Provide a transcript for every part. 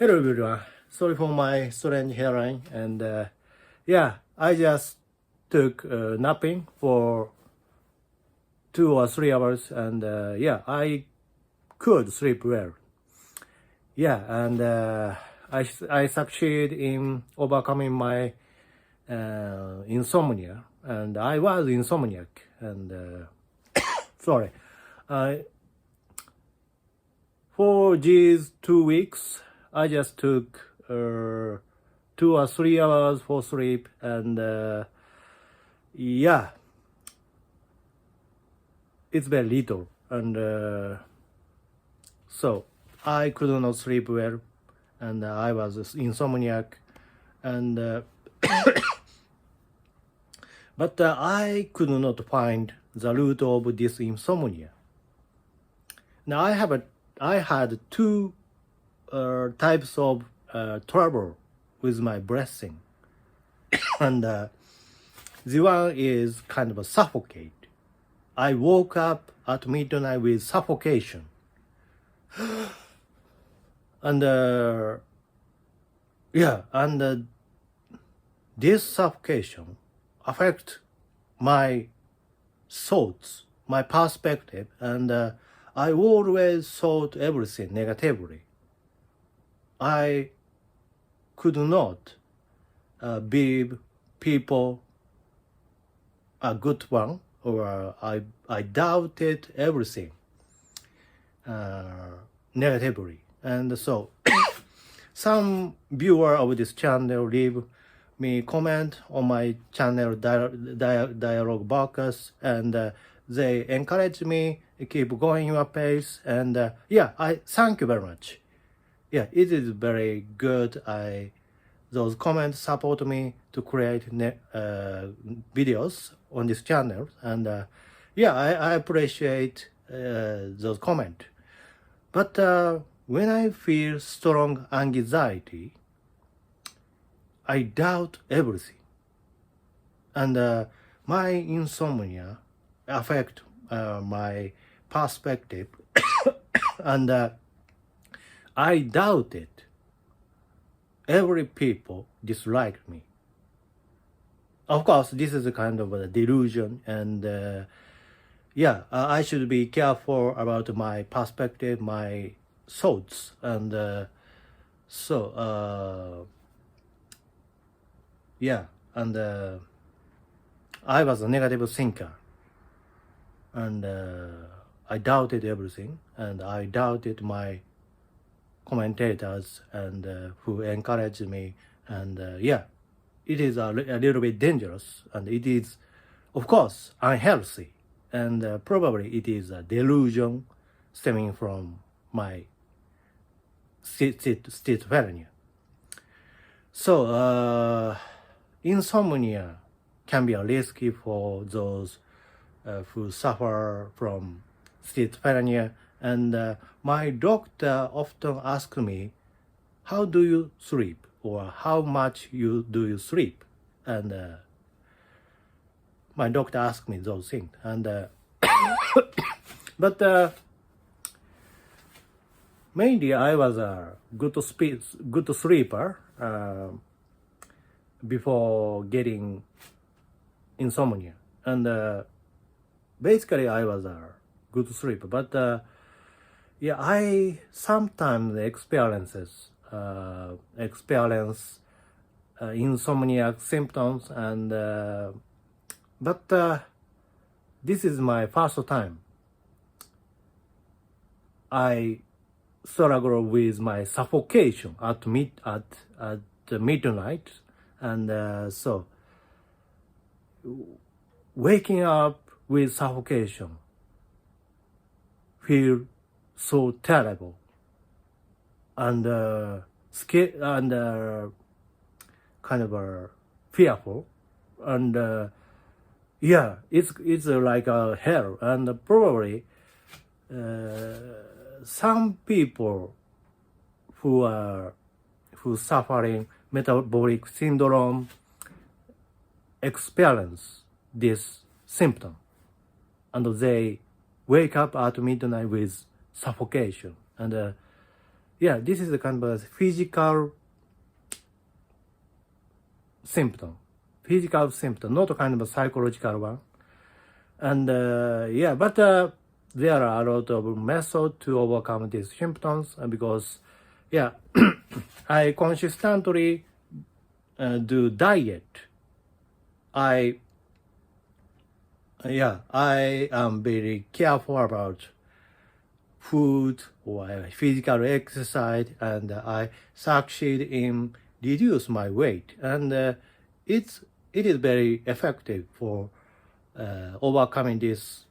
Hello everyone. Sorry for my strange hairline and yeah, I just took napping for 2 or 3 hours and yeah, I could sleep well. Yeah, and I succeed in overcoming my insomnia, and I was insomniac and sorry. For these 2 weeks, I just took 2 or 3 hours for sleep, and yeah, it's very little, and so I could not sleep well, and I was insomniac, and but I could not find the root of this insomnia. Now I had two types of trouble with my breathing, and the one is kind of a suffocate. I woke up at midnight with suffocation, and yeah, and this suffocation affect my thoughts, my perspective, and I always thought everything negatively. I could not believe people are good one, or I doubted everything negatively. And so some viewer of this channel leave me comment on my channel dialogue box, and they encourage me to keep going your pace, and yeah, I thank you very much. Yeah, it is very good. Those comments support me to create videos on this channel, and yeah, I appreciate those comments. But when I feel strong anxiety, I doubt everything, and my insomnia affect my perspective, and I doubted every people disliked me. Of course, this is a kind of a delusion, and yeah, I should be careful about my perspective, my thoughts, and so yeah, and I was a negative thinker, and I doubted everything, and I doubted my commentators, and who encouraged me, and yeah, it is a little bit dangerous, and it is, of course, unhealthy, and probably it is a delusion stemming from my schizophrenia. So insomnia can be risky for those who suffer from schizophrenia, and my doctor often asks me, how do you sleep, or how much do you sleep, and my doctor asked me those things, and but mainly I was a good sleeper before getting insomnia, and basically I was a good sleeper, but yeah, I sometimes experience insomniac symptoms, and but this is my first time I struggle with my suffocation at midnight, and so waking up with suffocation feel so terrible, and scared, and kind of fearful, and yeah, it's like a hell, and probably some people who suffering metabolic syndrome experience this symptom, and they wake up at midnight with suffocation, and yeah, this is the kind of a physical symptom, not a kind of a psychological one. And yeah, but there are a lot of methods to overcome these symptoms, because yeah, I consistently do diet. I am very careful about food or physical exercise, and I succeed in reduce my weight, and it is very effective for overcoming this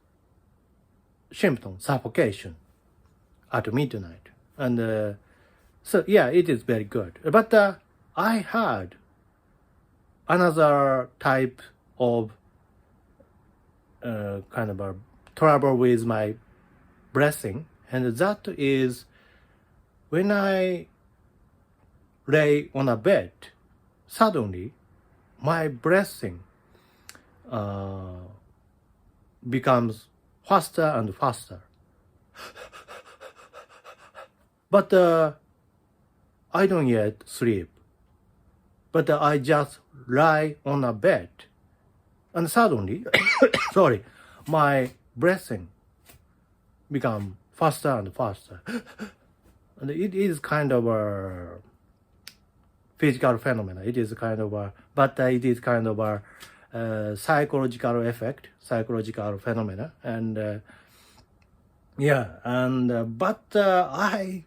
symptom, suffocation, at midnight. And so yeah, it is very good. But I had another type of kind of a trouble with my breathing, and that is when I lay on a bed, suddenly my breathing becomes faster and faster. But I don't yet sleep. But I just lie on a bed, and suddenly, sorry, my breathing become faster and faster. And it is kind of a physical phenomenon. It is kind of a, but it is kind of a psychological effect, psychological phenomena. And yeah, and but I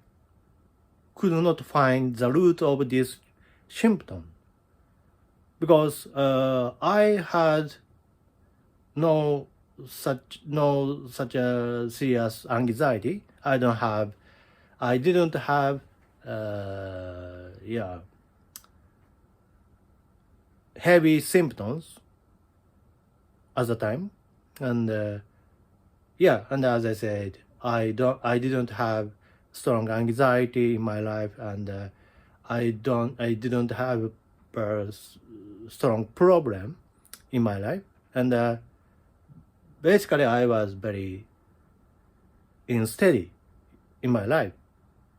could not find the root of this symptom, because I had no such a serious anxiety. I didn't have heavy symptoms at the time, and and as I said, I didn't have strong anxiety in my life, and I didn't have a strong problem in my life, and basically I was very unsteady in my life,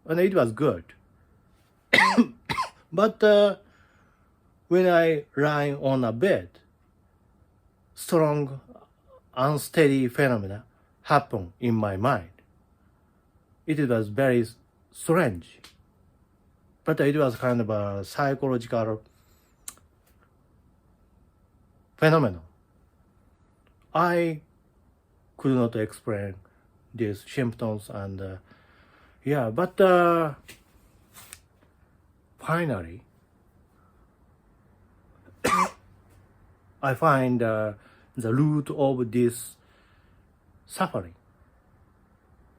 and it was good. But when I lie on a bed, strong unsteady phenomena happen in my mind. It was very strange, but it was kind of a psychological phenomenon. I could not explain these symptoms, and but finally I find the root of this suffering,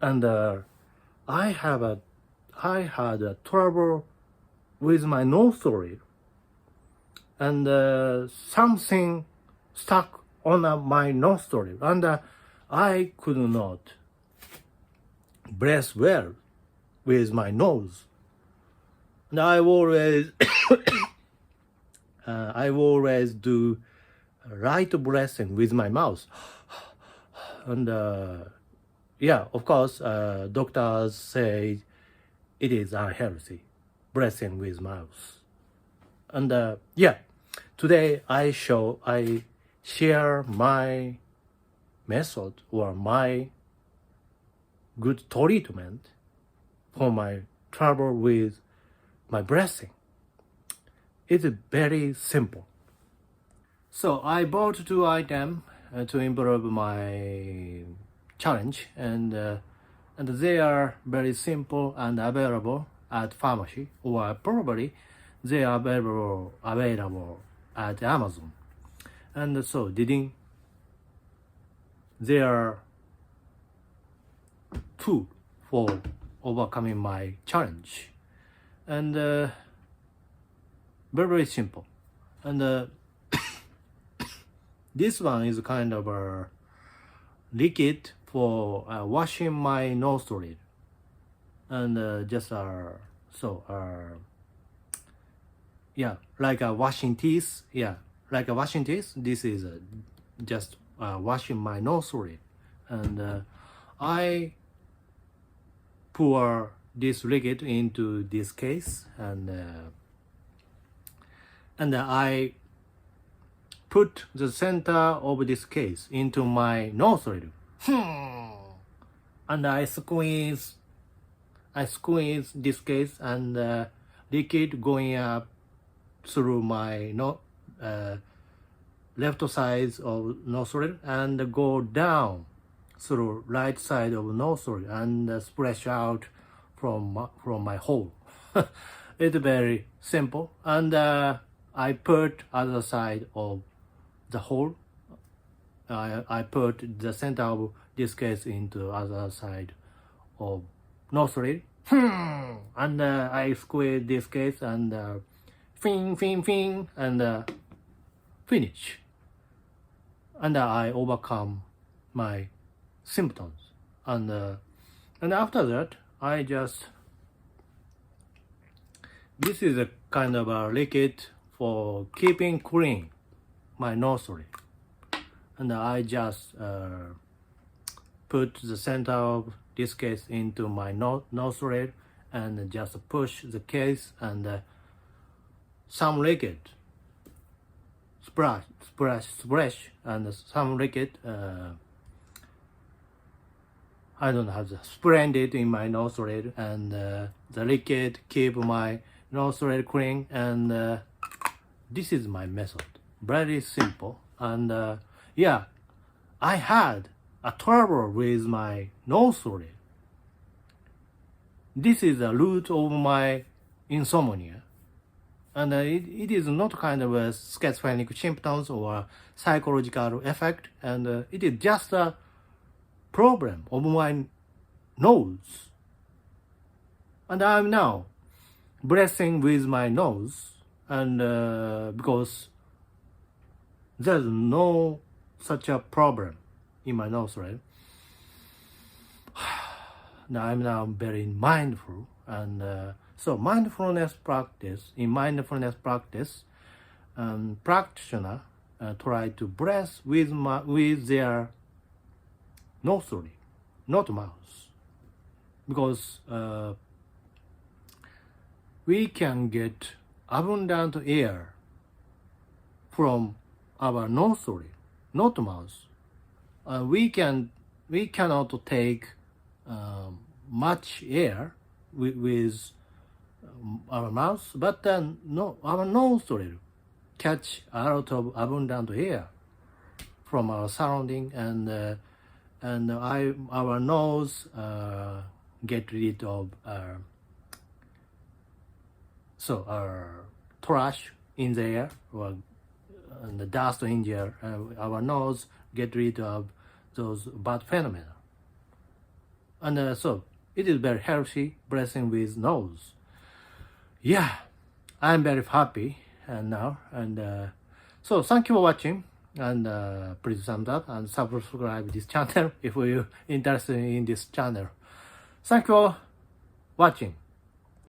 and I had a trouble with my nostril, and something stuck on my nostril, and I could not breathe well with my nose. And I always do right breathing with my mouth, and of course, doctors say it is unhealthy breathing with mouth, and today I share my method or my good treatment for my trouble with my breathing. It's very simple. So I bought 2 items to improve my challenge, and they are very simple and available at pharmacy, or probably they are available at Amazon. And so they are tool for overcoming my challenge, and very simple. And this one is kind of a liquid for washing my nostril, and just like a washing teeth. Like a washing teeth. This is just washing my nostril, and I pour this liquid into this case, and I put the center of this case into my nostril. And I squeeze this case, and liquid going up through my left side of nostril and go down through right side of nostril and splash out from my hole. It's very simple, and I put other side of the hole. I put the center of this case into other side of nostril, and I squeeze this case and and finish. And I overcome my symptoms, and after that I just, this is a kind of a liquid for keeping clean my nostril, and I just put the center of this case into my nostril and just push the case, and some liquid splash, and some liquid I don't have to spread it in my nostril, and the liquid keep my nostril clean, and this is my method. Very simple, and yeah, I had a trouble with my nostril. This is the root of my insomnia, and it is not kind of a schizophrenic symptoms or psychological effect, and it is just a problem of my nose. And I'm now breathing with my nose, and because there's no such a problem in my nostril. Now I'm now very mindful, and so mindfulness practice, practitioner try to breathe with their nostril, not mouth, because we can get abundant air from our nostril, not mouth. We cannot take much air with our mouth, but then our nostril catch a lot of abundant air from our surrounding, and our nose get rid of trash in the air, or the dust in the air. Our nose get rid of those bad phenomena, and so it is very healthy breathing with nose. Yeah, I'm very happy now, and so thank you for watching, and please thumbs up and subscribe this channel if you're interested in this channel. Thank you for watching.